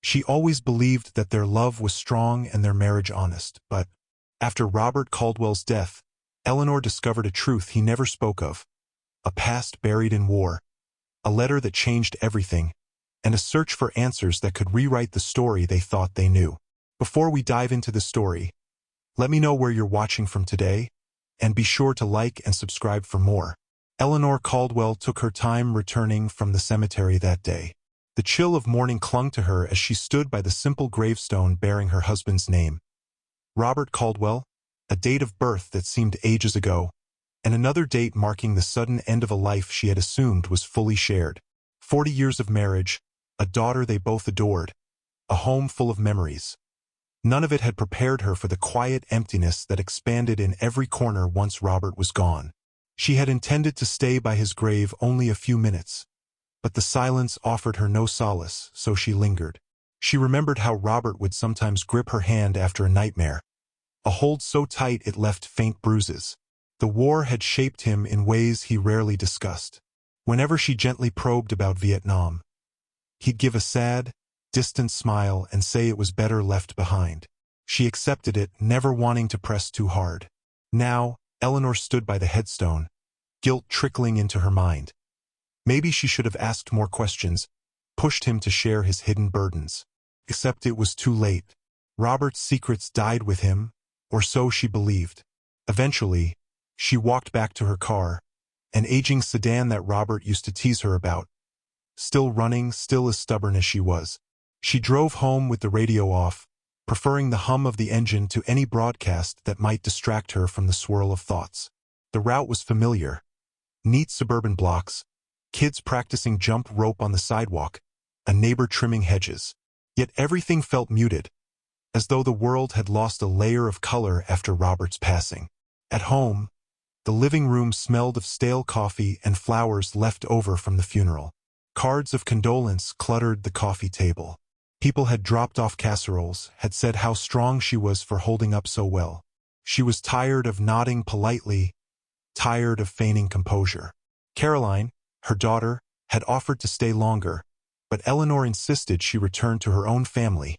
She always believed that their love was strong and their marriage honest, but after Robert Caldwell's death, Eleanor discovered a truth he never spoke of, a past buried in war, a letter that changed everything, and a search for answers that could rewrite the story they thought they knew. Before we dive into the story, let me know where you're watching from today, and be sure to like and subscribe for more. Eleanor Caldwell took her time returning from the cemetery that day. The chill of mourning clung to her as she stood by the simple gravestone bearing her husband's name. Robert Caldwell, a date of birth that seemed ages ago, and another date marking the sudden end of a life she had assumed was fully shared. 40 years of marriage, a daughter they both adored, a home full of memories. None of it had prepared her for the quiet emptiness that expanded in every corner once Robert was gone. She had intended to stay by his grave only a few minutes, but the silence offered her no solace, so she lingered. She remembered how Robert would sometimes grip her hand after a nightmare, a hold so tight it left faint bruises. The war had shaped him in ways he rarely discussed. Whenever she gently probed about Vietnam, he'd give a sad, distant smile and say it was better left behind. She accepted it, never wanting to press too hard. Now, Eleanor stood by the headstone, guilt trickling into her mind. Maybe she should have asked more questions, pushed him to share his hidden burdens. Except it was too late. Robert's secrets died with him, or so she believed. Eventually, she walked back to her car, an aging sedan that Robert used to tease her about. Still running, still as stubborn as she was. She drove home with the radio off, preferring the hum of the engine to any broadcast that might distract her from the swirl of thoughts. The route was familiar. Neat suburban blocks, kids practicing jump rope on the sidewalk, a neighbor trimming hedges. Yet everything felt muted, as though the world had lost a layer of color after Robert's passing. At home, the living room smelled of stale coffee and flowers left over from the funeral. Cards of condolence cluttered the coffee table. People had dropped off casseroles, had said how strong she was for holding up so well. She was tired of nodding politely, tired of feigning composure. Caroline, her daughter, had offered to stay longer, but Eleanor insisted she return to her own family.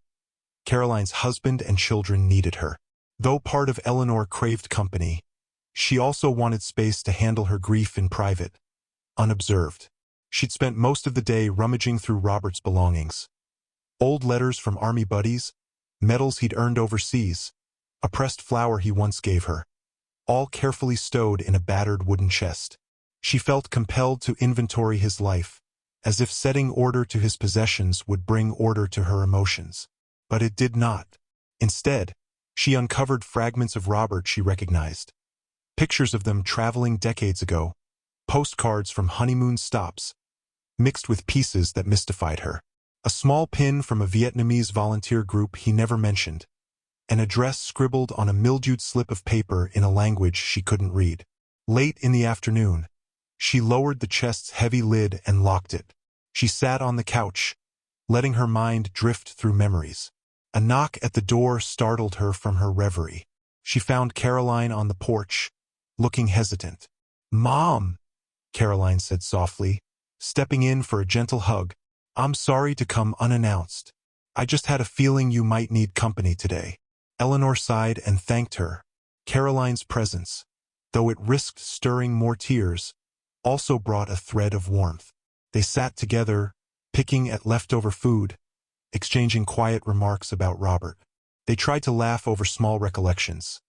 Caroline's husband and children needed her. Though part of Eleanor craved company, she also wanted space to handle her grief in private, unobserved. She'd spent most of the day rummaging through Robert's belongings. Old letters from army buddies, medals he'd earned overseas, a pressed flower he once gave her, all carefully stowed in a battered wooden chest. She felt compelled to inventory his life, as if setting order to his possessions would bring order to her emotions. But it did not. Instead, she uncovered fragments of Robert she recognized. Pictures of them traveling decades ago, postcards from honeymoon stops, mixed with pieces that mystified her. A small pin from a Vietnamese volunteer group he never mentioned, an address scribbled on a mildewed slip of paper in a language she couldn't read. Late in the afternoon, she lowered the chest's heavy lid and locked it. She sat on the couch, letting her mind drift through memories. A knock at the door startled her from her reverie. She found Caroline on the porch, looking hesitant. "Mom," Caroline said softly, stepping in for a gentle hug. "I'm sorry to come unannounced. I just had a feeling you might need company today." Eleanor sighed and thanked her. Caroline's presence, though it risked stirring more tears, also brought a thread of warmth. They sat together, picking at leftover food, exchanging quiet remarks about Robert. They tried to laugh over small recollections.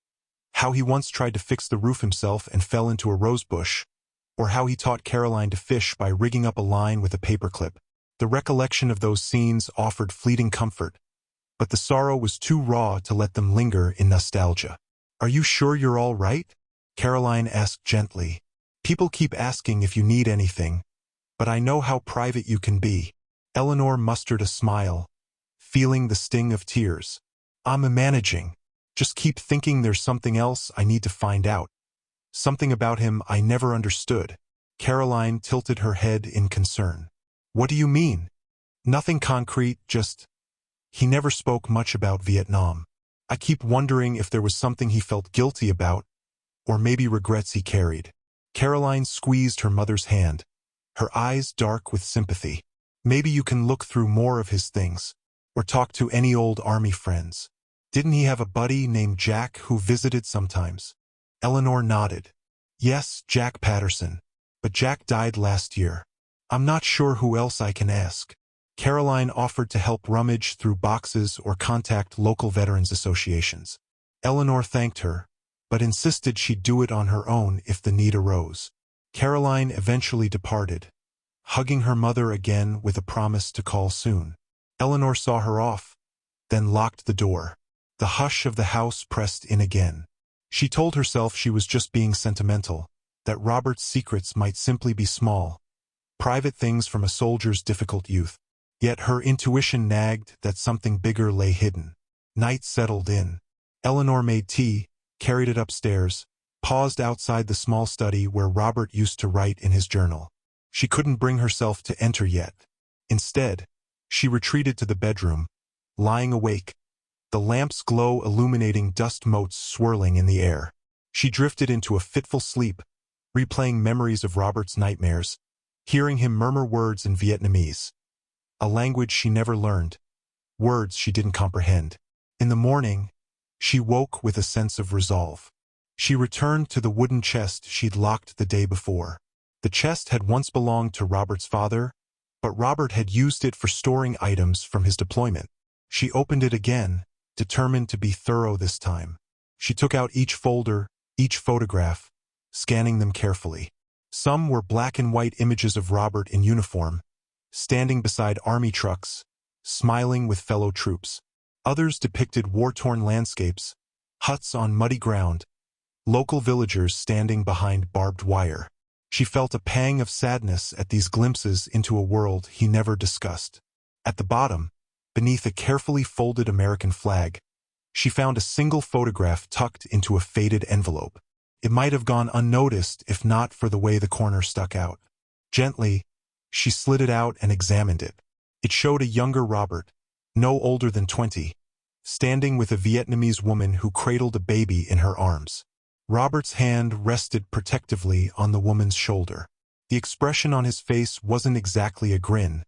How he once tried to fix the roof himself and fell into a rose bush, or how he taught Caroline to fish by rigging up a line with a paperclip. The recollection of those scenes offered fleeting comfort, but the sorrow was too raw to let them linger in nostalgia. "Are you sure you're all right?" Caroline asked gently. "People keep asking if you need anything, but I know how private you can be." Eleanor mustered a smile, feeling the sting of tears. "I'm managing. Just keep thinking there's something else I need to find out. Something about him I never understood." Caroline tilted her head in concern. "What do you mean?" "Nothing concrete, just... He never spoke much about Vietnam. I keep wondering if there was something he felt guilty about, or maybe regrets he carried." Caroline squeezed her mother's hand, her eyes dark with sympathy. "Maybe you can look through more of his things. or talk to any old army friends. Didn't he have a buddy named Jack who visited sometimes? Eleanor nodded. Yes, Jack Patterson. But Jack died last year. I'm not sure who else I can ask. Caroline offered to help rummage through boxes or contact local veterans associations. Eleanor thanked her, but insisted she'd do it on her own if the need arose. Caroline eventually departed, hugging her mother again with a promise to call soon. Eleanor saw her off, then locked the door. The hush of the house pressed in again. She told herself she was just being sentimental, that Robert's secrets might simply be small, private things from a soldier's difficult youth. Yet her intuition nagged that something bigger lay hidden. Night settled in. Eleanor made tea, carried it upstairs, paused outside the small study where Robert used to write in his journal. She couldn't bring herself to enter yet. Instead, she retreated to the bedroom, lying awake, the lamp's glow illuminating dust motes swirling in the air. She drifted into a fitful sleep, replaying memories of Robert's nightmares, hearing him murmur words in Vietnamese, a language she never learned, words she didn't comprehend. In the morning, she woke with a sense of resolve. She returned to the wooden chest she'd locked the day before. The chest had once belonged to Robert's father, but Robert had used it for storing items from his deployment. She opened it again, determined to be thorough this time. She took out each folder, each photograph, scanning them carefully. Some were black and white images of Robert in uniform, standing beside army trucks, smiling with fellow troops. Others depicted war-torn landscapes, huts on muddy ground, local villagers standing behind barbed wire. She felt a pang of sadness at these glimpses into a world he never discussed. At the bottom, beneath a carefully folded American flag, she found a single photograph tucked into a faded envelope. It might have gone unnoticed if not for the way the corner stuck out. Gently, she slid it out and examined it. It showed a younger Robert, no older than 20, standing with a Vietnamese woman who cradled a baby in her arms. Robert's hand rested protectively on the woman's shoulder. The expression on his face wasn't exactly a grin,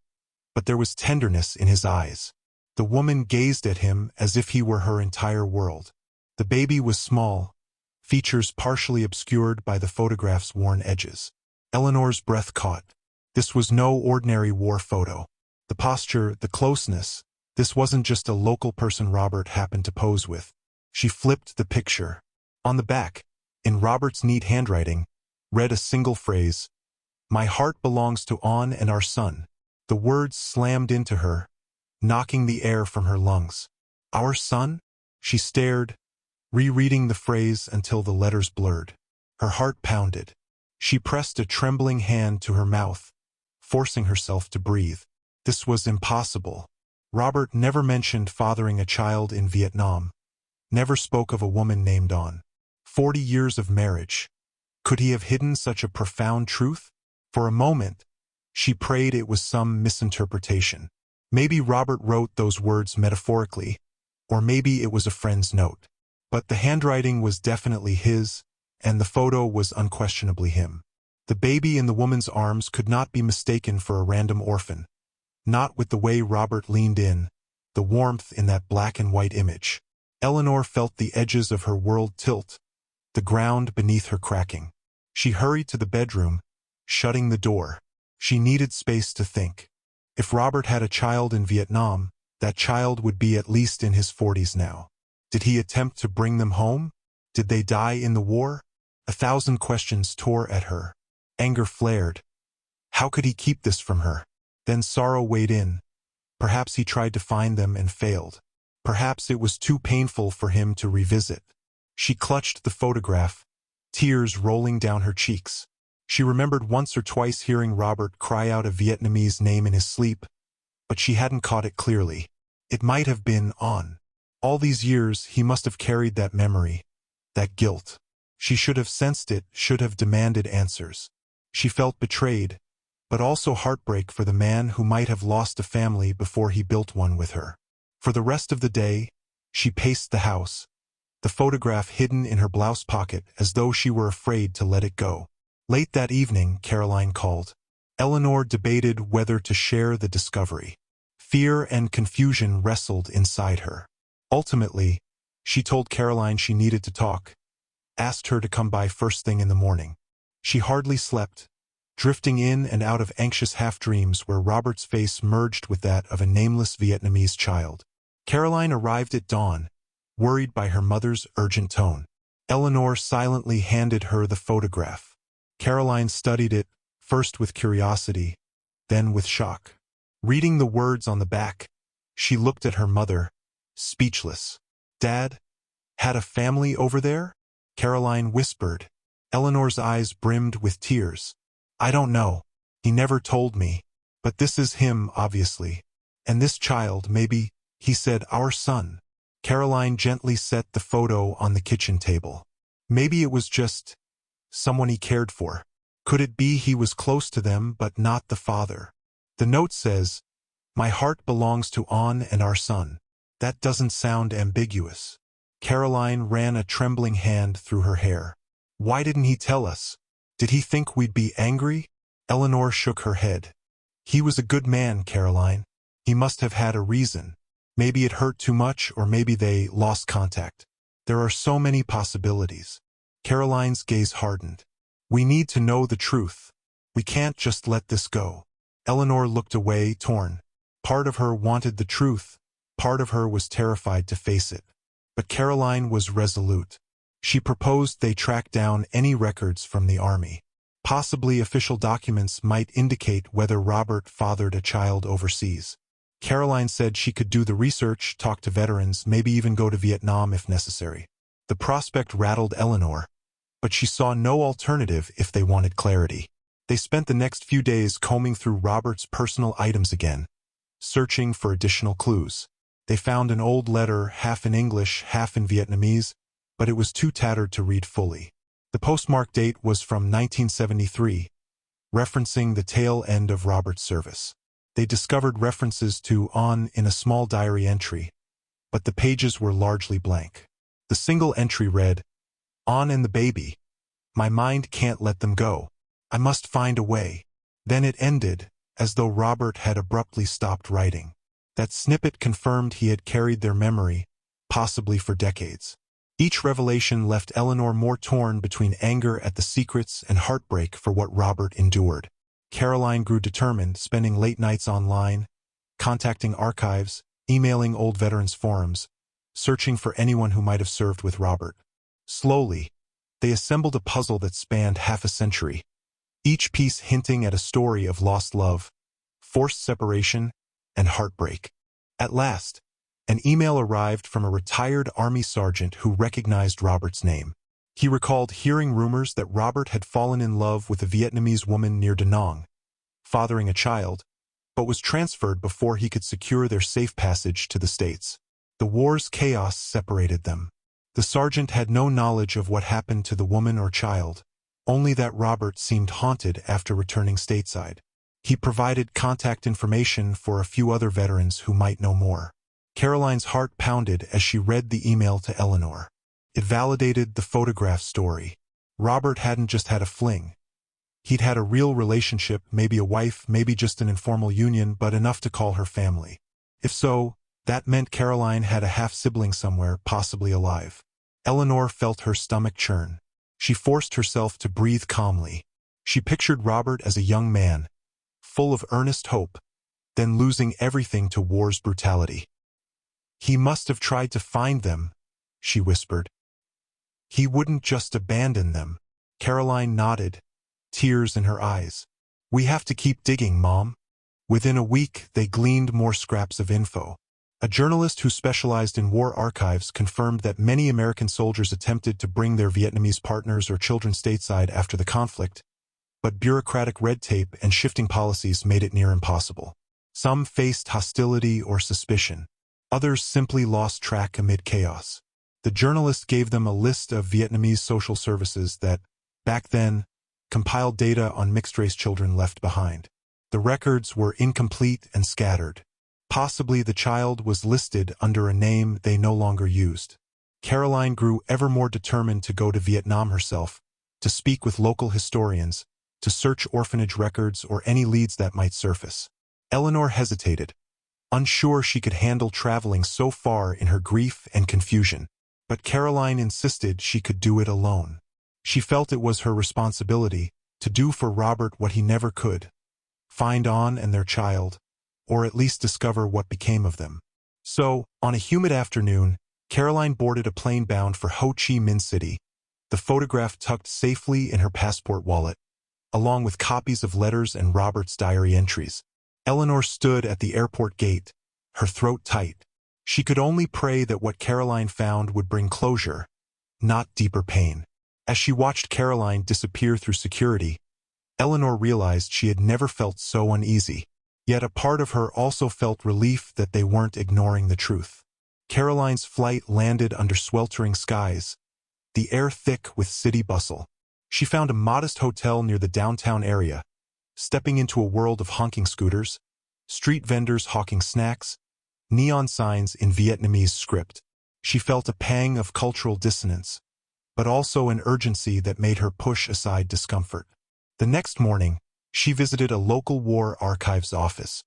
but there was tenderness in his eyes. The woman gazed at him as if he were her entire world. The baby was small, features partially obscured by the photograph's worn edges. Eleanor's breath caught. This was no ordinary war photo. The posture, the closeness, this wasn't just a local person Robert happened to pose with. She flipped the picture. On the back, in Robert's neat handwriting, read a single phrase, "My heart belongs to An and our son." The words slammed into her, knocking the air from her lungs. Our son? She stared, rereading the phrase until the letters blurred. Her heart pounded. She pressed a trembling hand to her mouth, forcing herself to breathe. This was impossible. Robert never mentioned fathering a child in Vietnam, never spoke of a woman named An. 40 years of marriage. Could he have hidden such a profound truth? For a moment, she prayed it was some misinterpretation. Maybe Robert wrote those words metaphorically, or maybe it was a friend's note. But the handwriting was definitely his, and the photo was unquestionably him. The baby in the woman's arms could not be mistaken for a random orphan. Not with the way Robert leaned in, the warmth in that black and white image. Eleanor felt the edges of her world tilt, the ground beneath her cracking. She hurried to the bedroom, shutting the door. She needed space to think. If Robert had a child in Vietnam, that child would be at least in his 40s now. Did he attempt to bring them home? Did they die in the war? 1,000 questions tore at her. Anger flared. How could he keep this from her? Then sorrow weighed in. Perhaps he tried to find them and failed. Perhaps it was too painful for him to revisit. She clutched the photograph, tears rolling down her cheeks. She remembered once or twice hearing Robert cry out a Vietnamese name in his sleep, but she hadn't caught it clearly. It might have been An. All these years he must have carried that memory, that guilt. She should have sensed it, should have demanded answers. She felt betrayed, but also heartbreak for the man who might have lost a family before he built one with her. For the rest of the day, she paced the house, the photograph hidden in her blouse pocket as though she were afraid to let it go. Late that evening, Caroline called. Eleanor debated whether to share the discovery. Fear and confusion wrestled inside her. Ultimately, she told Caroline she needed to talk, asked her to come by first thing in the morning. She hardly slept, drifting in and out of anxious half-dreams where Robert's face merged with that of a nameless Vietnamese child. Caroline arrived at dawn, worried by her mother's urgent tone. Eleanor silently handed her the photograph. Caroline studied it, first with curiosity, then with shock. Reading the words on the back, she looked at her mother, speechless. "Dad? Had a family over there?" Caroline whispered. Eleanor's eyes brimmed with tears. "I don't know. He never told me. But this is him, obviously. And this child, maybe, he said our son." Caroline gently set the photo on the kitchen table. Maybe it was just someone he cared for. Could it be he was close to them but not the father? The note says, "My heart belongs to An and our son." That doesn't sound ambiguous. Caroline ran a trembling hand through her hair. Why didn't he tell us? Did he think we'd be angry? Eleanor shook her head. He was a good man, Caroline. He must have had a reason. Maybe it hurt too much, or maybe they lost contact. There are so many possibilities. Caroline's gaze hardened. We need to know the truth. We can't just let this go. Eleanor looked away, torn. Part of her wanted the truth. Part of her was terrified to face it. But Caroline was resolute. She proposed they track down any records from the army. Possibly official documents might indicate whether Robert fathered a child overseas. Caroline said she could do the research, talk to veterans, maybe even go to Vietnam if necessary. The prospect rattled Eleanor, but she saw no alternative if they wanted clarity. They spent the next few days combing through Robert's personal items again, searching for additional clues. They found an old letter, half in English, half in Vietnamese, but it was too tattered to read fully. The postmark date was from 1973, referencing the tail end of Robert's service. They discovered references to An in a small diary entry, but the pages were largely blank. The single entry read, "An and the baby. My mind can't let them go. I must find a way." Then it ended, as though Robert had abruptly stopped writing. That snippet confirmed he had carried their memory, possibly for decades. Each revelation left Eleanor more torn between anger at the secrets and heartbreak for what Robert endured. Caroline grew determined, spending late nights online, contacting archives, emailing old veterans forums, searching for anyone who might have served with Robert. Slowly, they assembled a puzzle that spanned half a century, each piece hinting at a story of lost love, forced separation, and heartbreak. At last, an email arrived from a retired Army sergeant who recognized Robert's name. He recalled hearing rumors that Robert had fallen in love with a Vietnamese woman near Da Nang, fathering a child, but was transferred before he could secure their safe passage to the States. The war's chaos separated them. The sergeant had no knowledge of what happened to the woman or child, only that Robert seemed haunted after returning stateside. He provided contact information for a few other veterans who might know more. Caroline's heart pounded as she read the email to Eleanor. It validated the photograph story. Robert hadn't just had a fling. He'd had a real relationship, maybe a wife, maybe just an informal union, but enough to call her family. If so, that meant Caroline had a half-sibling somewhere, possibly alive. Eleanor felt her stomach churn. She forced herself to breathe calmly. She pictured Robert as a young man, full of earnest hope, then losing everything to war's brutality. "He must have tried to find them," she whispered. "He wouldn't just abandon them." Caroline nodded, tears in her eyes. "We have to keep digging, Mom." Within a week, they gleaned more scraps of info. A journalist who specialized in war archives confirmed that many American soldiers attempted to bring their Vietnamese partners or children stateside after the conflict, but bureaucratic red tape and shifting policies made it near impossible. Some faced hostility or suspicion. Others simply lost track amid chaos. The journalist gave them a list of Vietnamese social services that, back then, compiled data on mixed-race children left behind. The records were incomplete and scattered. Possibly the child was listed under a name they no longer used. Caroline grew ever more determined to go to Vietnam herself, to speak with local historians, to search orphanage records or any leads that might surface. Eleanor hesitated. unsure she could handle traveling so far in her grief and confusion. But Caroline insisted she could do it alone. She felt it was her responsibility to do for Robert what he never could: find Anne and their child, or at least discover what became of them. So, on a humid afternoon, Caroline boarded a plane bound for Ho Chi Minh City, the photograph tucked safely in her passport wallet, along with copies of letters and Robert's diary entries. Eleanor stood at the airport gate, her throat tight. She could only pray that what Caroline found would bring closure, not deeper pain. As she watched Caroline disappear through security, Eleanor realized she had never felt so uneasy. Yet a part of her also felt relief that they weren't ignoring the truth. Caroline's flight landed under sweltering skies, the air thick with city bustle. She found a modest hotel near the downtown area, stepping into a world of honking scooters, street vendors hawking snacks, neon signs in Vietnamese script. She felt a pang of cultural dissonance, but also an urgency that made her push aside discomfort. The next morning, she visited a local war archives office,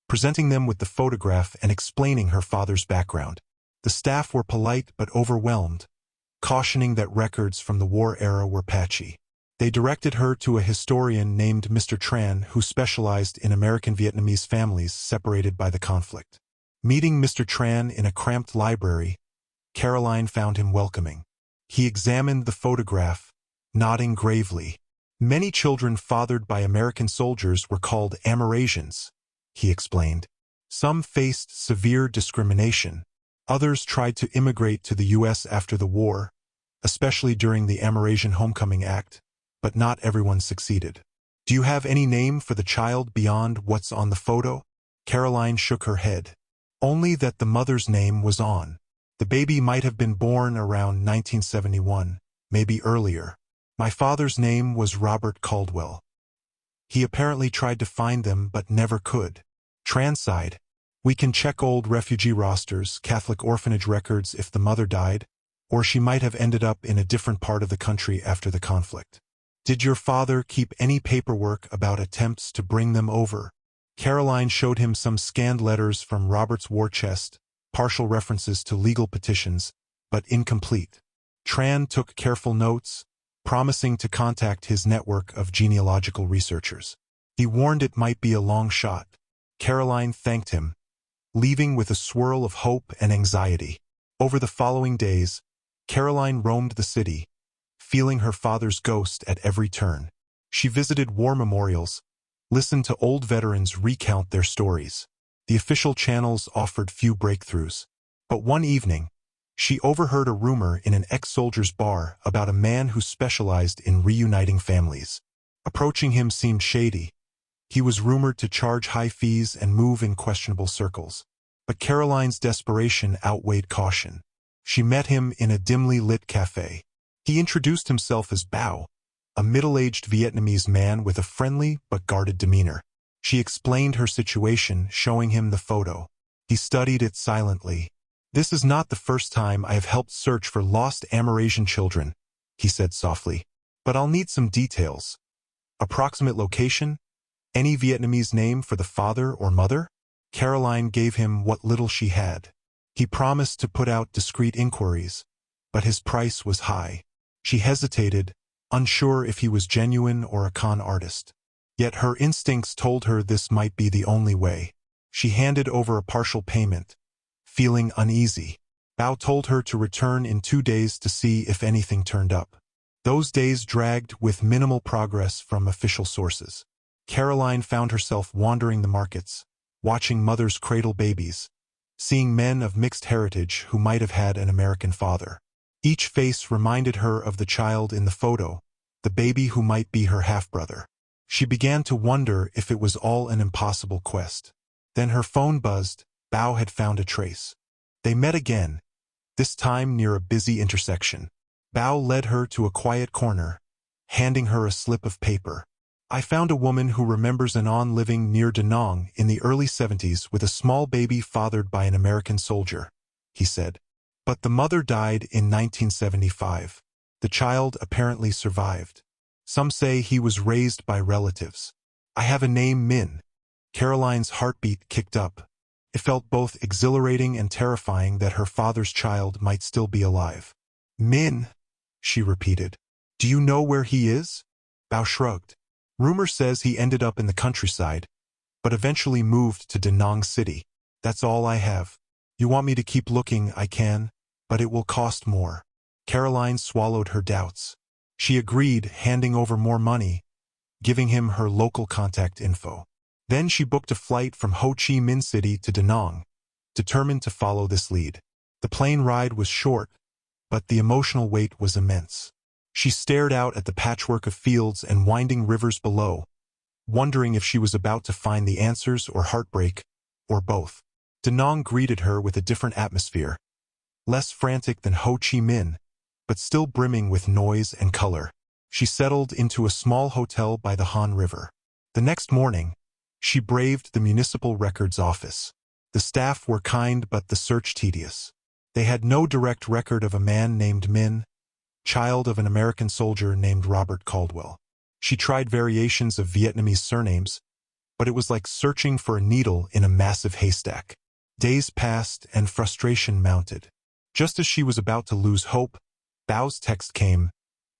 presenting them with the photograph and explaining her father's background. The staff were polite but overwhelmed, cautioning that records from the war era were patchy. They directed her to a historian named Mr. Tran who specialized in American Vietnamese families separated by the conflict. Meeting Mr. Tran in a cramped library, Caroline found him welcoming. He examined the photograph, nodding gravely. Many children fathered by American soldiers were called Amerasians, he explained. Some faced severe discrimination. Others tried to immigrate to the U.S. after the war, especially during the Amerasian Homecoming Act, but not everyone succeeded. Do you have any name for the child beyond what's on the photo? Caroline shook her head. Only that the mother's name was on. The baby might have been born around 1971, maybe earlier. My father's name was Robert Caldwell. He apparently tried to find them but never could. Tran sighed. We can check old refugee rosters, Catholic orphanage records if the mother died, or she might have ended up in a different part of the country after the conflict. Did your father keep any paperwork about attempts to bring them over? Caroline showed him some scanned letters from Robert's war chest, partial references to legal petitions, but incomplete. Tran took careful notes, promising to contact his network of genealogical researchers. He warned it might be a long shot. Caroline thanked him, leaving with a swirl of hope and anxiety. Over the following days, Caroline roamed the city, feeling her father's ghost at every turn. She visited war memorials, listened to old veterans recount their stories. The official channels offered few breakthroughs. But one evening, she overheard a rumor in an ex-soldier's bar about a man who specialized in reuniting families. Approaching him seemed shady. He was rumored to charge high fees and move in questionable circles. But Caroline's desperation outweighed caution. She met him in a dimly lit cafe. He introduced himself as Bao, a middle-aged Vietnamese man with a friendly but guarded demeanor. She explained her situation, showing him the photo. He studied it silently. This is not the first time I have helped search for lost Amerasian children, he said softly. But I'll need some details. Approximate location? Any Vietnamese name for the father or mother? Caroline gave him what little she had. He promised to put out discreet inquiries, but his price was high. She hesitated, unsure if he was genuine or a con artist. Yet her instincts told her this might be the only way. She handed over a partial payment, feeling uneasy. Bao told her to return in 2 days to see if anything turned up. Those days dragged with minimal progress from official sources. Caroline found herself wandering the markets, watching mothers cradle babies, seeing men of mixed heritage who might have had an American father. Each face reminded her of the child in the photo, the baby who might be her half-brother. She began to wonder if it was all an impossible quest. Then her phone buzzed. Bao had found a trace. They met again, this time near a busy intersection. Bao led her to a quiet corner, handing her a slip of paper. I found a woman who remembers an An living near Da Nang in the early 70s with a small baby fathered by an American soldier, he said. But the mother died in 1975. The child apparently survived. Some say he was raised by relatives. I have a name, Min. Caroline's heartbeat kicked up. It felt both exhilarating and terrifying that her father's child might still be alive. Min, she repeated. Do you know where he is? Bao shrugged. Rumor says he ended up in the countryside, but eventually moved to Da Nang City. That's all I have. You want me to keep looking, I can, but it will cost more. Caroline swallowed her doubts. She agreed, handing over more money, giving him her local contact info. Then she booked a flight from Ho Chi Minh City to Da Nang, determined to follow this lead. The plane ride was short, but the emotional weight was immense. She stared out at the patchwork of fields and winding rivers below, wondering if she was about to find the answers or heartbreak, or both. Da Nang greeted her with a different atmosphere, less frantic than Ho Chi Minh, but still brimming with noise and color. She settled into a small hotel by the Han River. The next morning, she braved the municipal records office. The staff were kind but the search tedious. They had no direct record of a man named Min, child of an American soldier named Robert Caldwell. She tried variations of Vietnamese surnames, but it was like searching for a needle in a massive haystack. Days passed and frustration mounted. Just as she was about to lose hope, Bao's text came.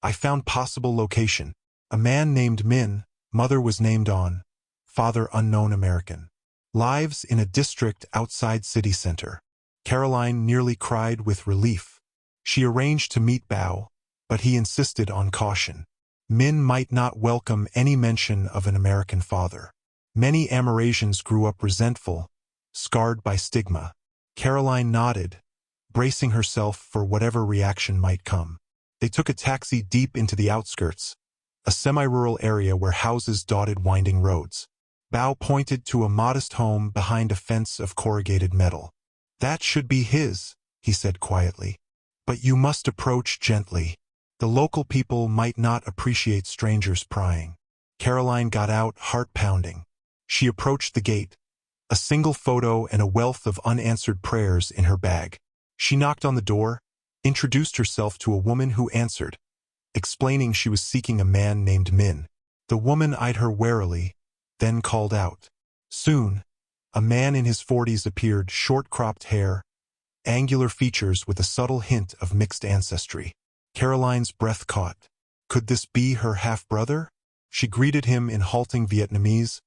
I found possible location. A man named Min, mother was named on, father unknown American. Lives in a district outside city center. Caroline nearly cried with relief. She arranged to meet Bao, but he insisted on caution. Min might not welcome any mention of an American father. Many Amerasians grew up resentful, scarred by stigma. Caroline nodded, bracing herself for whatever reaction might come. They took a taxi deep into the outskirts, a semi-rural area where houses dotted winding roads. Bao pointed to a modest home behind a fence of corrugated metal. That should be his, he said quietly. But you must approach gently. The local people might not appreciate strangers prying. Caroline got out, heart pounding. She approached the gate, a single photo and a wealth of unanswered prayers in her bag. She knocked on the door, introduced herself to a woman who answered, explaining she was seeking a man named Min. The woman eyed her warily, then called out. Soon, a man in his 40s appeared, short-cropped hair, angular features with a subtle hint of mixed ancestry. Caroline's breath caught. Could this be her half-brother? She greeted him in halting Vietnamese,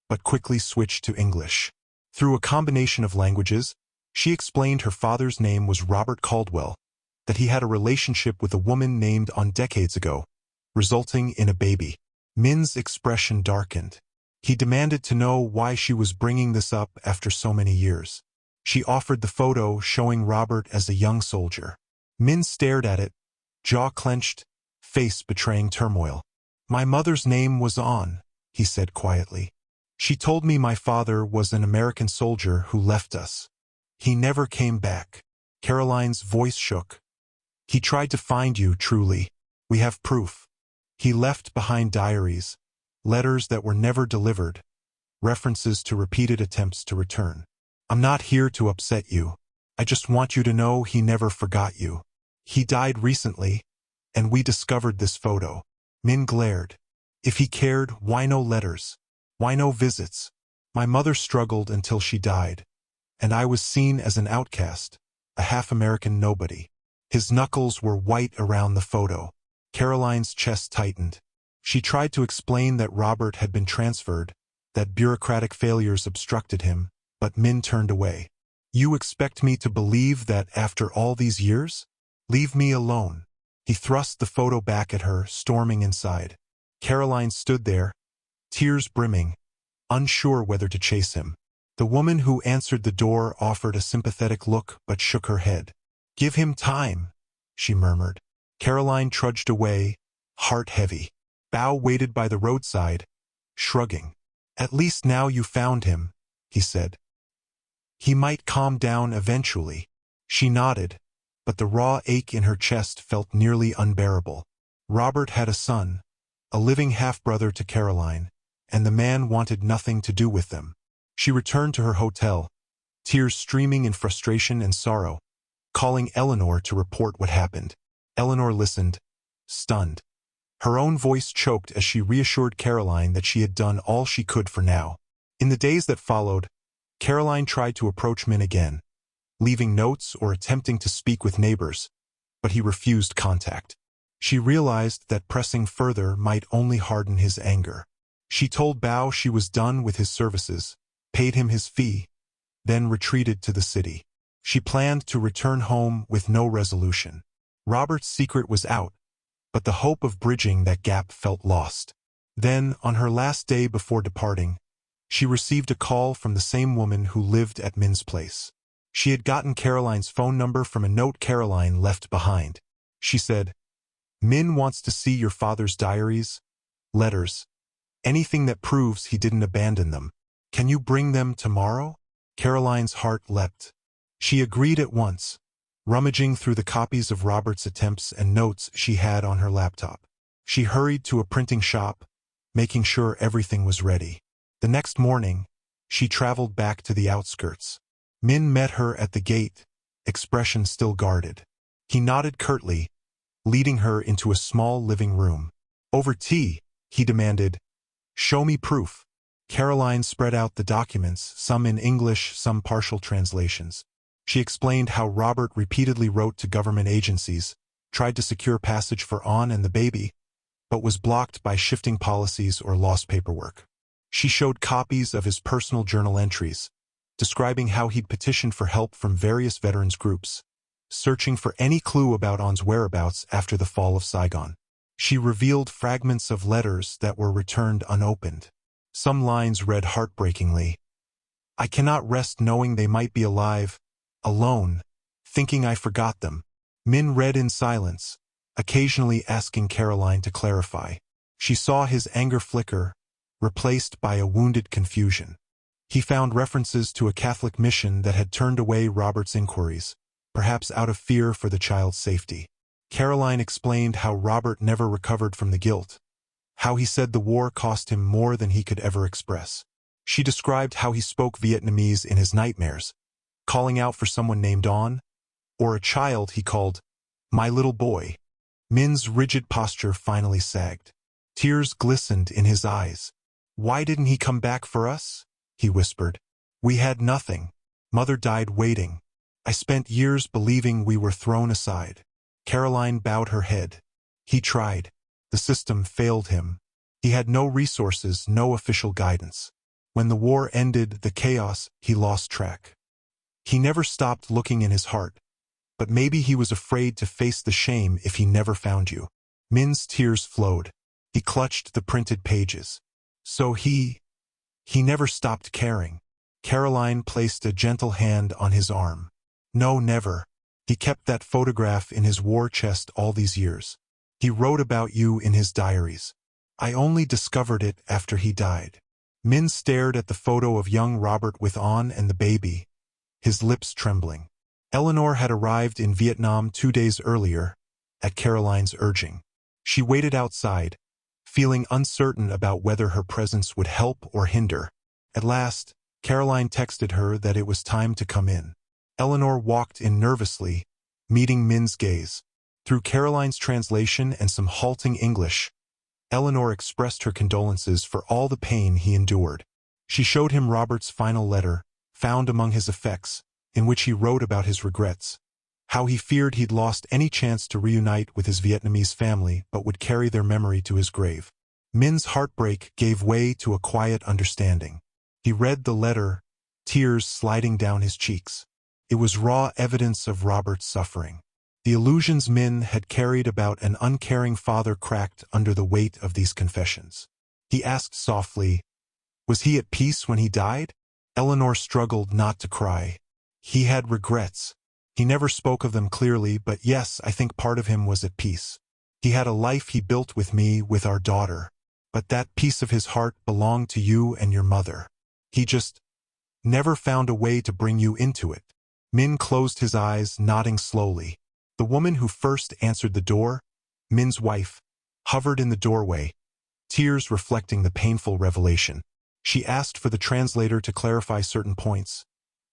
but quickly switched to English. Through a combination of languages, she explained her father's name was Robert Caldwell, that he had a relationship with a woman named on decades ago, resulting in a baby. Min's expression darkened. He demanded to know why she was bringing this up after so many years. She offered the photo showing Robert as a young soldier. Min stared at it, jaw clenched, face betraying turmoil. My mother's name was on, he said quietly. She told me my father was an American soldier who left us. He never came back. Caroline's voice shook. He tried to find you, truly. We have proof. He left behind diaries, letters that were never delivered, references to repeated attempts to return. I'm not here to upset you. I just want you to know he never forgot you. He died recently, and we discovered this photo. Min glared. If he cared, why no letters? Why no visits? My mother struggled until she died, and I was seen as an outcast, a half-American nobody. His knuckles were white around the photo. Caroline's chest tightened. She tried to explain that Robert had been transferred, that bureaucratic failures obstructed him, but Min turned away. You expect me to believe that after all these years? Leave me alone. He thrust the photo back at her, storming inside. Caroline stood there, tears brimming, unsure whether to chase him. The woman who answered the door offered a sympathetic look but shook her head. Give him time, she murmured. Caroline trudged away, heart heavy. Bao waited by the roadside, shrugging. At least now you found him, he said. He might calm down eventually. She nodded, but the raw ache in her chest felt nearly unbearable. Robert had a son, a living half-brother to Caroline, and the man wanted nothing to do with them. She returned to her hotel, tears streaming in frustration and sorrow, calling Eleanor to report what happened. Eleanor listened, stunned. Her own voice choked as she reassured Caroline that she had done all she could for now. In the days that followed, Caroline tried to approach Min again, leaving notes or attempting to speak with neighbors, but he refused contact. She realized that pressing further might only harden his anger. She told Bao she was done with his services, paid him his fee, then retreated to the city. She planned to return home with no resolution. Robert's secret was out, but the hope of bridging that gap felt lost. Then, on her last day before departing, she received a call from the same woman who lived at Min's place. She had gotten Caroline's phone number from a note Caroline left behind. She said, "Min wants to see your father's diaries, letters, anything that proves he didn't abandon them. Can you bring them tomorrow?" Caroline's heart leapt. She agreed at once, rummaging through the copies of Robert's attempts and notes she had on her laptop. She hurried to a printing shop, making sure everything was ready. The next morning, she traveled back to the outskirts. Min met her at the gate, expression still guarded. He nodded curtly, leading her into a small living room. "Over tea," he demanded. "Show me proof." Caroline spread out the documents, some in English, some partial translations. She explained how Robert repeatedly wrote to government agencies, tried to secure passage for Anne and the baby, but was blocked by shifting policies or lost paperwork. She showed copies of his personal journal entries, describing how he'd petitioned for help from various veterans groups, searching for any clue about Anne's whereabouts after the fall of Saigon. She revealed fragments of letters that were returned unopened. Some lines read heartbreakingly, "I cannot rest knowing they might be alive, alone, thinking I forgot them." Min read in silence, occasionally asking Caroline to clarify. She saw his anger flicker, replaced by a wounded confusion. He found references to a Catholic mission that had turned away Robert's inquiries, perhaps out of fear for the child's safety. Caroline explained how Robert never recovered from the guilt, how he said the war cost him more than he could ever express. She described how he spoke Vietnamese in his nightmares, calling out for someone named An, or a child he called, "my little boy." Min's rigid posture finally sagged. Tears glistened in his eyes. "Why didn't he come back for us?" he whispered. "We had nothing. Mother died waiting. I spent years believing we were thrown aside." Caroline bowed her head. He tried. The system failed him. He had no resources, no official guidance. When the war ended, the chaos, he lost track. He never stopped looking in his heart, but maybe he was afraid to face the shame if he never found you. Min's tears flowed. He clutched the printed pages. So he never stopped caring. Caroline placed a gentle hand on his arm. "No, never. He kept that photograph in his war chest all these years. He wrote about you in his diaries. I only discovered it after he died." Min stared at the photo of young Robert with An and the baby, his lips trembling. Eleanor had arrived in Vietnam 2 days earlier, at Caroline's urging. She waited outside, feeling uncertain about whether her presence would help or hinder. At last, Caroline texted her that it was time to come in. Eleanor walked in nervously, meeting Min's gaze. Through Caroline's translation and some halting English, Eleanor expressed her condolences for all the pain he endured. She showed him Robert's final letter, found among his effects, in which he wrote about his regrets, how he feared he'd lost any chance to reunite with his Vietnamese family but would carry their memory to his grave. Min's heartbreak gave way to a quiet understanding. He read the letter, tears sliding down his cheeks. It was raw evidence of Robert's suffering. The illusions Min had carried about an uncaring father cracked under the weight of these confessions. He asked softly, "Was he at peace when he died?" Eleanor struggled not to cry. "He had regrets. He never spoke of them clearly, but yes, I think part of him was at peace. He had a life he built with me, with our daughter. But that piece of his heart belonged to you and your mother. He just never found a way to bring you into it." Min closed his eyes, nodding slowly. The woman who first answered the door, Min's wife, hovered in the doorway, tears reflecting the painful revelation. She asked for the translator to clarify certain points,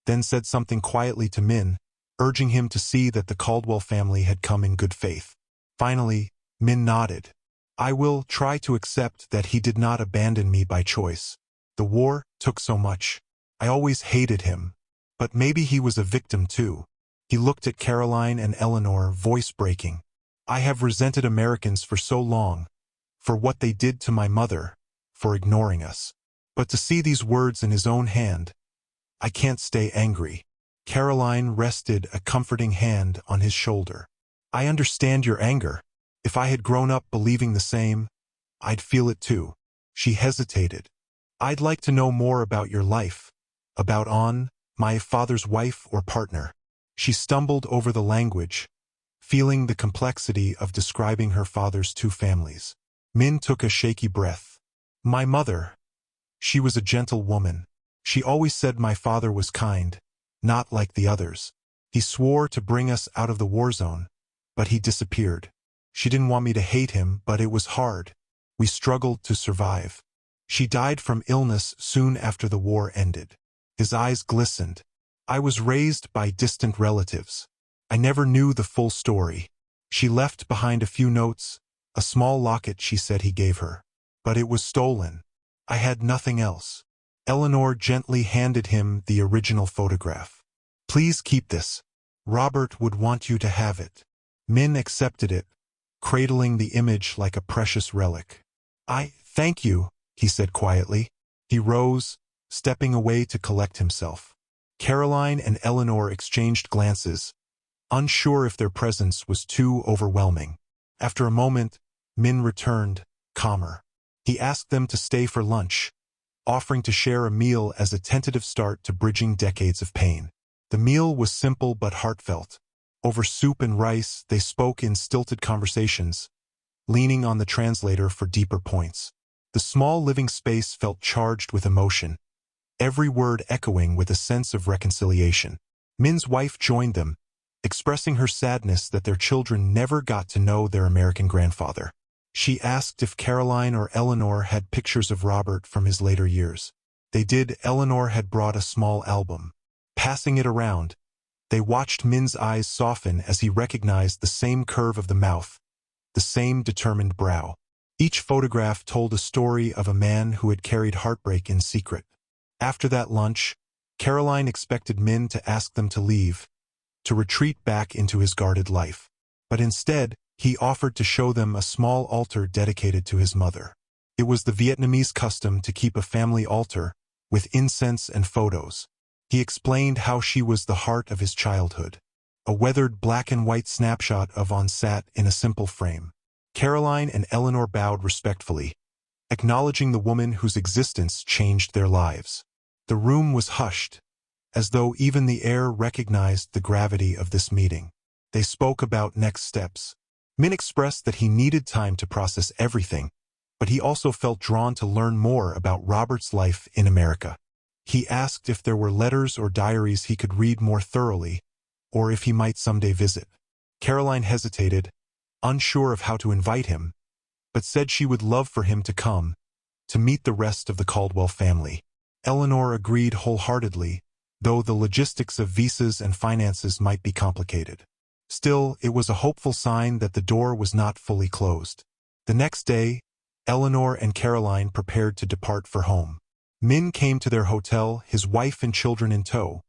then said something quietly to Min, urging him to see that the Caldwell family had come in good faith. Finally, Min nodded. "I will try to accept that he did not abandon me by choice. The war took so much. I always hated him. But maybe he was a victim too. He looked at Caroline and Eleanor, voice breaking. I have resented Americans for so long, for what they did to my mother, for ignoring us. But to see these words in his own hand, I can't stay angry. Caroline rested a comforting hand on his shoulder. I understand your anger. If I had grown up believing the same, I'd feel it too. She hesitated. I'd like to know more about your life. About my father's wife or partner. She stumbled over the language, feeling the complexity of describing her father's two families. Min took a shaky breath. My mother. She was a gentle woman. She always said my father was kind, not like the others. He swore to bring us out of the war zone, but he disappeared. She didn't want me to hate him, but it was hard. We struggled to survive. She died from illness soon after the war ended. His eyes glistened. I was raised by distant relatives. I never knew the full story. She left behind a few notes, a small locket she said he gave her. But it was stolen. I had nothing else. Eleanor gently handed him the original photograph. Please keep this. Robert would want you to have it. Min accepted it, cradling the image like a precious relic. Thank you, he said quietly. He rose, stepping away to collect himself. Caroline and Eleanor exchanged glances, unsure if their presence was too overwhelming. After a moment, Min returned, calmer. He asked them to stay for lunch, offering to share a meal as a tentative start to bridging decades of pain. The meal was simple but heartfelt. Over soup and rice, they spoke in stilted conversations, leaning on the translator for deeper points. The small living space felt charged with emotion, every word echoing with a sense of reconciliation. Min's wife joined them, expressing her sadness that their children never got to know their American grandfather. She asked if Caroline or Eleanor had pictures of Robert from his later years. They did. Eleanor had brought a small album. Passing it around, they watched Min's eyes soften as he recognized the same curve of the mouth, the same determined brow. Each photograph told a story of a man who had carried heartbreak in secret. After that lunch, Caroline expected Min to ask them to leave, to retreat back into his guarded life. But instead, he offered to show them a small altar dedicated to his mother. It was the Vietnamese custom to keep a family altar, with incense and photos. He explained how she was the heart of his childhood. A weathered black and white snapshot of sat in a simple frame. Caroline and Eleanor bowed respectfully, acknowledging the woman whose existence changed their lives. The room was hushed, as though even the air recognized the gravity of this meeting. They spoke about next steps. Min expressed that he needed time to process everything, but he also felt drawn to learn more about Robert's life in America. He asked if there were letters or diaries he could read more thoroughly, or if he might someday visit. Caroline hesitated, unsure of how to invite him, but said she would love for him to come, to meet the rest of the Caldwell family. Eleanor agreed wholeheartedly, though the logistics of visas and finances might be complicated. Still, it was a hopeful sign that the door was not fully closed. The next day, Eleanor and Caroline prepared to depart for home. Min came to their hotel, his wife and children in tow,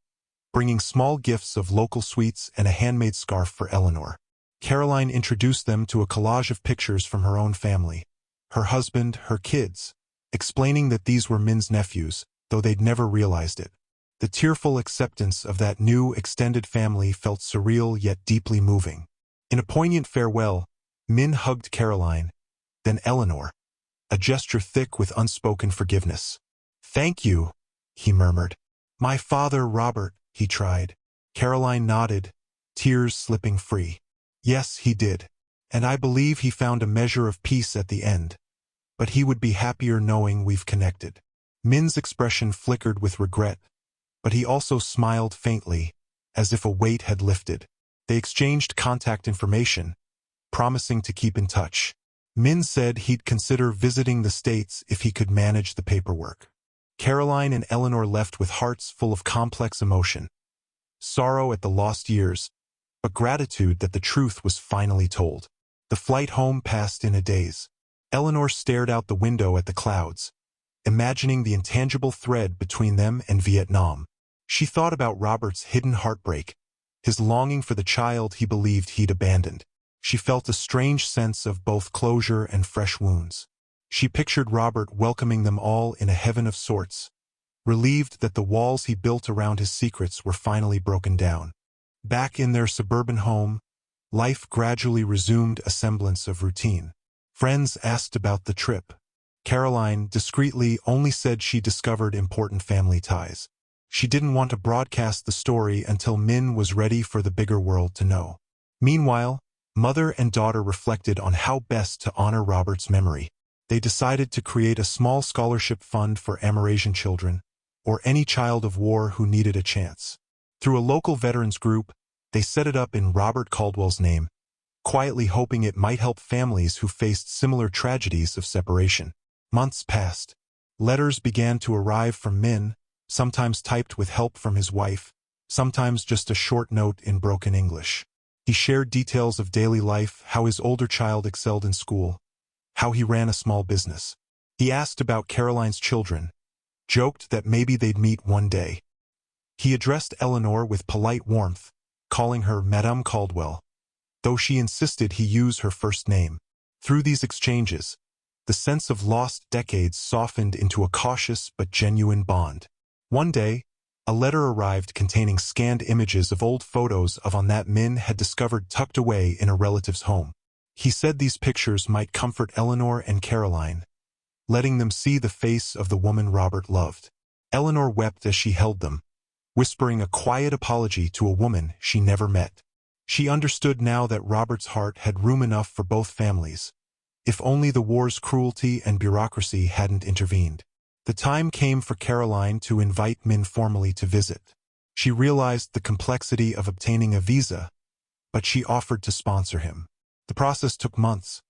bringing small gifts of local sweets and a handmade scarf for Eleanor. Caroline introduced them to a collage of pictures from her own family, her husband, her kids, explaining that these were Min's nephews, though they'd never realized it. The tearful acceptance of that new, extended family felt surreal yet deeply moving. In a poignant farewell, Min hugged Caroline, then Eleanor, a gesture thick with unspoken forgiveness. "Thank you," he murmured. "My father, Robert," he tried. Caroline nodded, tears slipping free. "Yes, he did. And I believe he found a measure of peace at the end. But he would be happier knowing we've connected." Min's expression flickered with regret, but he also smiled faintly, as if a weight had lifted. They exchanged contact information, promising to keep in touch. Min said he'd consider visiting the States if he could manage the paperwork. Caroline and Eleanor left with hearts full of complex emotion. Sorrow at the lost years, but gratitude that the truth was finally told. The flight home passed in a daze. Eleanor stared out the window at the clouds, imagining the intangible thread between them and Vietnam. She thought about Robert's hidden heartbreak, his longing for the child he believed he'd abandoned. She felt a strange sense of both closure and fresh wounds. She pictured Robert welcoming them all in a heaven of sorts, relieved that the walls he built around his secrets were finally broken down. Back in their suburban home, life gradually resumed a semblance of routine. Friends asked about the trip. Caroline discreetly only said she discovered important family ties. She didn't want to broadcast the story until Min was ready for the bigger world to know. Meanwhile, mother and daughter reflected on how best to honor Robert's memory. They decided to create a small scholarship fund for Amerasian children, or any child of war who needed a chance. Through a local veterans group, they set it up in Robert Caldwell's name, quietly hoping it might help families who faced similar tragedies of separation. Months passed. Letters began to arrive from Min, sometimes typed with help from his wife, sometimes just a short note in broken English. He shared details of daily life, how his older child excelled in school, how he ran a small business. He asked about Caroline's children, joked that maybe they'd meet one day. He addressed Eleanor with polite warmth, calling her Madame Caldwell, though she insisted he use her first name. Through these exchanges, the sense of lost decades softened into a cautious but genuine bond. One day, a letter arrived containing scanned images of old photos of on that Min had discovered tucked away in a relative's home. He said these pictures might comfort Eleanor and Caroline, letting them see the face of the woman Robert loved. Eleanor wept as she held them, whispering a quiet apology to a woman she never met. She understood now that Robert's heart had room enough for both families, if only the war's cruelty and bureaucracy hadn't intervened. The time came for Caroline to invite Min formally to visit. She realized the complexity of obtaining a visa, but she offered to sponsor him. The process took months,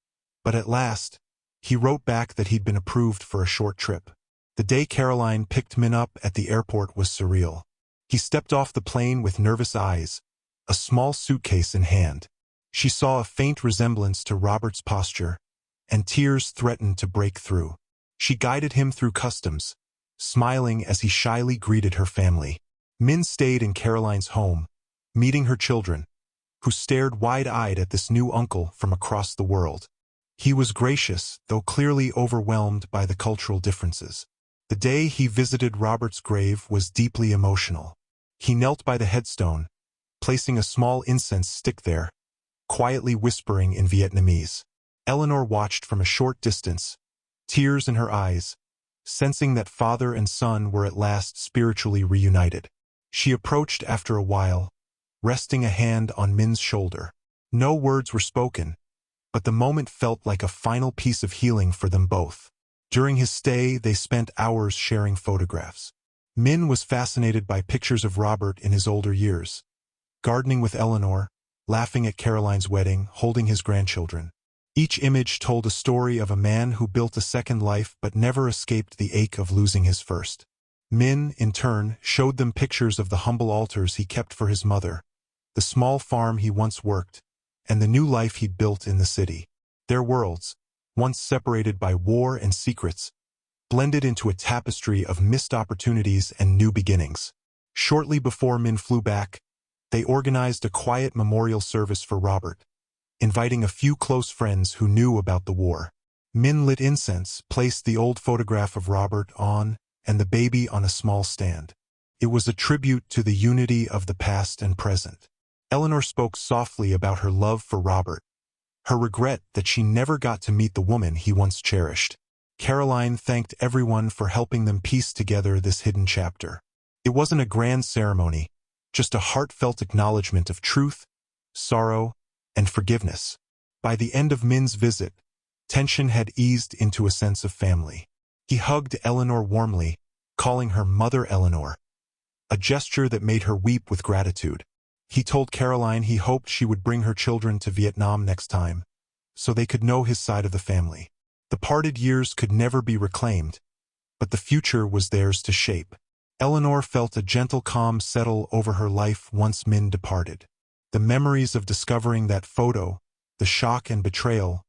but at last, he wrote back that he'd been approved for a short trip. The day Caroline picked Min up at the airport was surreal. He stepped off the plane with nervous eyes, a small suitcase in hand. She saw a faint resemblance to Robert's posture, and tears threatened to break through. She guided him through customs, smiling as he shyly greeted her family. Min stayed in Caroline's home, meeting her children, who stared wide-eyed at this new uncle from across the world. He was gracious, though clearly overwhelmed by the cultural differences. The day he visited Robert's grave was deeply emotional. He knelt by the headstone, placing a small incense stick there, quietly whispering in Vietnamese. Eleanor watched from a short distance, tears in her eyes, sensing that father and son were at last spiritually reunited. She approached after a while, resting a hand on Min's shoulder. No words were spoken, but the moment felt like a final piece of healing for them both. During his stay, they spent hours sharing photographs. Min was fascinated by pictures of Robert in his older years, gardening with Eleanor, laughing at Caroline's wedding, holding his grandchildren. Each image told a story of a man who built a second life but never escaped the ache of losing his first. Min, in turn, showed them pictures of the humble altars he kept for his mother, the small farm he once worked, and the new life he'd built in the city. Their worlds, once separated by war and secrets, blended into a tapestry of missed opportunities and new beginnings. Shortly before Min flew back, they organized a quiet memorial service for Robert, inviting a few close friends who knew about the war. Min lit incense, placed the old photograph of Robert on, and the baby on a small stand. It was a tribute to the unity of the past and present. Eleanor spoke softly about her love for Robert, her regret that she never got to meet the woman he once cherished. Caroline thanked everyone for helping them piece together this hidden chapter. It wasn't a grand ceremony, just a heartfelt acknowledgement of truth, sorrow, and forgiveness. By the end of Min's visit, tension had eased into a sense of family. He hugged Eleanor warmly, calling her Mother Eleanor, a gesture that made her weep with gratitude. He told Caroline he hoped she would bring her children to Vietnam next time, so they could know his side of the family. The parted years could never be reclaimed, but the future was theirs to shape. Eleanor felt a gentle calm settle over her life once Min departed. The memories of discovering that photo, the shock and betrayal,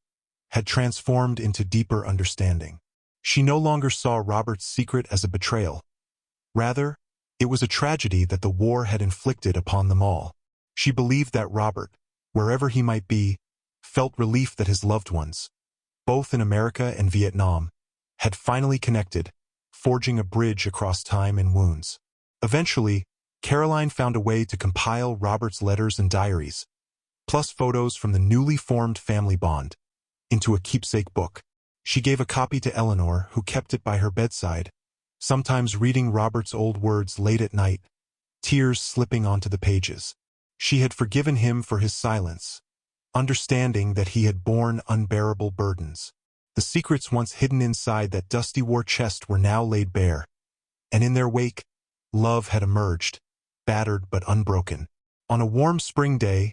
had transformed into deeper understanding. She no longer saw Robert's secret as a betrayal. Rather, it was a tragedy that the war had inflicted upon them all. She believed that Robert, wherever he might be, felt relief that his loved ones, both in America and Vietnam, had finally connected, forging a bridge across time and wounds. Eventually, Caroline found a way to compile Robert's letters and diaries, plus photos from the newly formed family bond, into a keepsake book. She gave a copy to Eleanor, who kept it by her bedside, sometimes reading Robert's old words late at night, tears slipping onto the pages. She had forgiven him for his silence, understanding that he had borne unbearable burdens. The secrets once hidden inside that dusty war chest were now laid bare, and in their wake, love had emerged, battered but unbroken. On a warm spring day,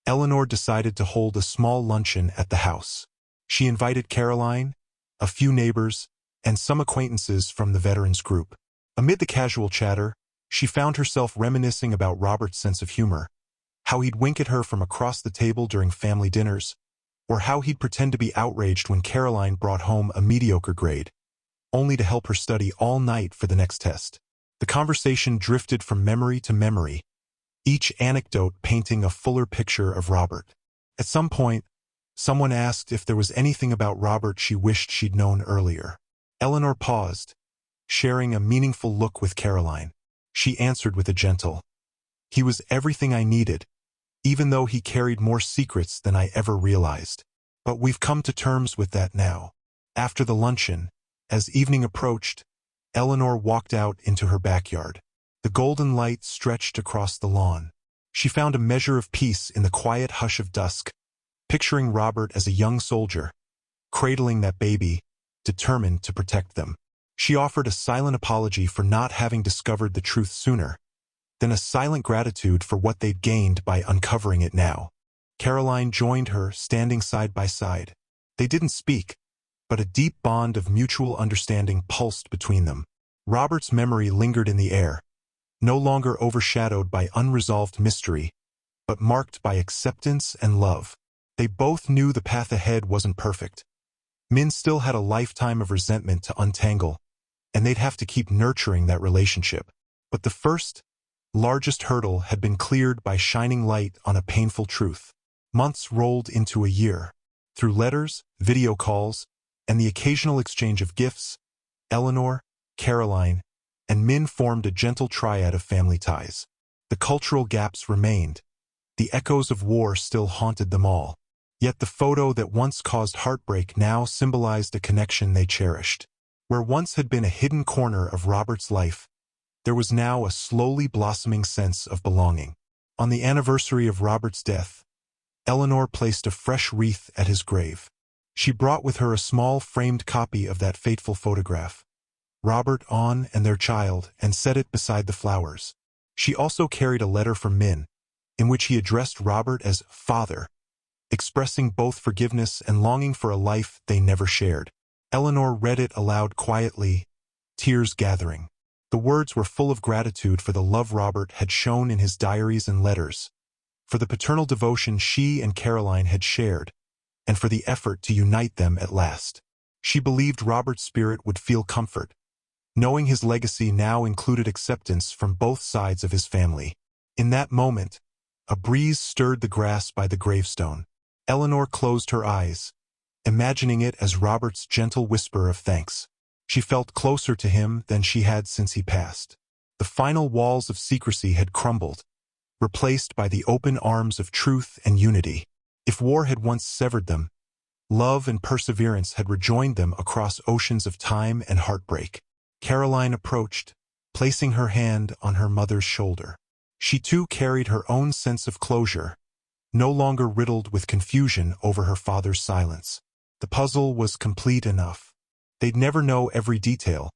Eleanor decided to hold a small luncheon at the house. She invited Caroline, a few neighbors, and some acquaintances from the veterans group. Amid the casual chatter, she found herself reminiscing about Robert's sense of humor, how he'd wink at her from across the table during family dinners, or how he'd pretend to be outraged when Caroline brought home a mediocre grade, only to help her study all night for the next test. The conversation drifted from memory to memory, each anecdote painting a fuller picture of Robert. At some point, someone asked if there was anything about Robert she wished she'd known earlier. Eleanor paused, sharing a meaningful look with Caroline. She answered with a gentle, "He was everything I needed, even though he carried more secrets than I ever realized. But we've come to terms with that now." After the luncheon, as evening approached, Eleanor walked out into her backyard. The golden light stretched across the lawn. She found a measure of peace in the quiet hush of dusk, picturing Robert as a young soldier, cradling that baby, determined to protect them. She offered a silent apology for not having discovered the truth sooner, then a silent gratitude for what they'd gained by uncovering it now. Caroline joined her, standing side by side. They didn't speak, but a deep bond of mutual understanding pulsed between them. Robert's memory lingered in the air, no longer overshadowed by unresolved mystery, but marked by acceptance and love. They both knew the path ahead wasn't perfect. Min still had a lifetime of resentment to untangle, and they'd have to keep nurturing that relationship. But the first, largest hurdle had been cleared by shining light on a painful truth. Months rolled into a year. Through letters, video calls, and the occasional exchange of gifts, Eleanor, Caroline, and Min formed a gentle triad of family ties. The cultural gaps remained. The echoes of war still haunted them all. Yet the photo that once caused heartbreak now symbolized a connection they cherished. Where once had been a hidden corner of Robert's life, there was now a slowly blossoming sense of belonging. On the anniversary of Robert's death, Eleanor placed a fresh wreath at his grave. She brought with her a small framed copy of that fateful photograph, Robert on and their child, and set it beside the flowers. She also carried a letter from Min, in which he addressed Robert as Father, expressing both forgiveness and longing for a life they never shared. Eleanor read it aloud quietly, tears gathering. The words were full of gratitude for the love Robert had shown in his diaries and letters, for the paternal devotion she and Caroline had shared, and for the effort to unite them at last. She believed Robert's spirit would feel comfort, knowing his legacy now included acceptance from both sides of his family. In that moment, a breeze stirred the grass by the gravestone. Eleanor closed her eyes, imagining it as Robert's gentle whisper of thanks. She felt closer to him than she had since he passed. The final walls of secrecy had crumbled, replaced by the open arms of truth and unity. If war had once severed them, love and perseverance had rejoined them across oceans of time and heartbreak. Caroline approached, placing her hand on her mother's shoulder. She too carried her own sense of closure, no longer riddled with confusion over her father's silence. The puzzle was complete enough. They'd never know every detail,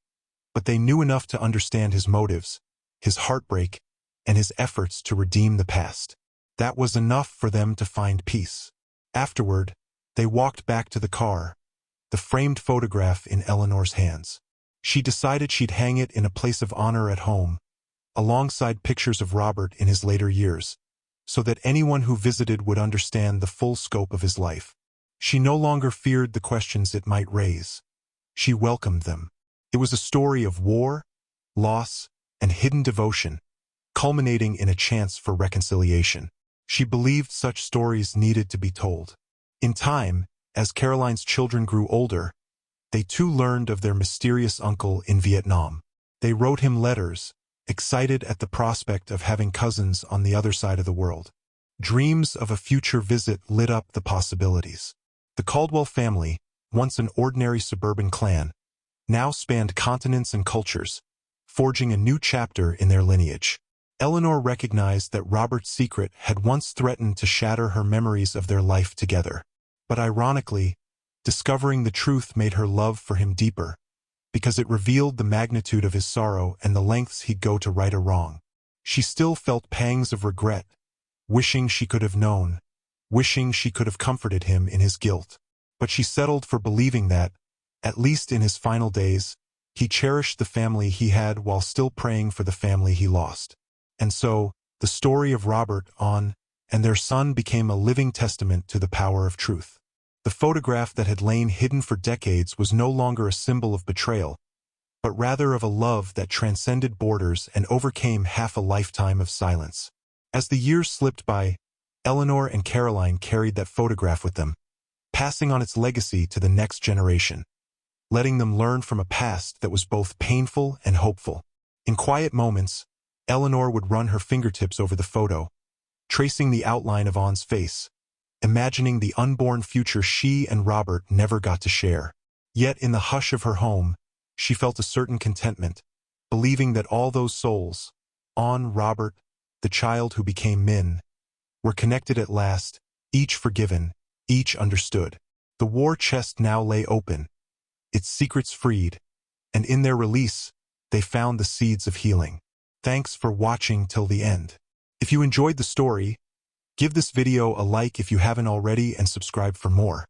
but they knew enough to understand his motives, his heartbreak, and his efforts to redeem the past. That was enough for them to find peace. Afterward, they walked back to the car, the framed photograph in Eleanor's hands. She decided she'd hang it in a place of honor at home, alongside pictures of Robert in his later years, so that anyone who visited would understand the full scope of his life. She no longer feared the questions it might raise. She welcomed them. It was a story of war, loss, and hidden devotion, culminating in a chance for reconciliation. She believed such stories needed to be told. In time, as Caroline's children grew older, they too learned of their mysterious uncle in Vietnam. They wrote him letters, excited at the prospect of having cousins on the other side of the world. Dreams of a future visit lit up the possibilities. The Caldwell family, once an ordinary suburban clan, now spanned continents and cultures, forging a new chapter in their lineage. Eleanor recognized that Robert's secret had once threatened to shatter her memories of their life together. But ironically, discovering the truth made her love for him deeper, because it revealed the magnitude of his sorrow and the lengths he'd go to right a wrong. She still felt pangs of regret, wishing she could have known, wishing she could have comforted him in his guilt. But she settled for believing that, at least in his final days, he cherished the family he had while still praying for the family he lost. And so, the story of Robert and their son became a living testament to the power of truth. The photograph that had lain hidden for decades was no longer a symbol of betrayal, but rather of a love that transcended borders and overcame half a lifetime of silence. As the years slipped by, Eleanor and Caroline carried that photograph with them, passing on its legacy to the next generation, letting them learn from a past that was both painful and hopeful. In quiet moments, Eleanor would run her fingertips over the photo, tracing the outline of On's face, imagining the unborn future she and Robert never got to share. Yet in the hush of her home, she felt a certain contentment, believing that all those souls, Robert, the child who became Min, were connected at last, each forgiven, each understood. The war chest now lay open, its secrets freed, and in their release, they found the seeds of healing. Thanks for watching till the end. If you enjoyed the story, give this video a like if you haven't already and subscribe for more.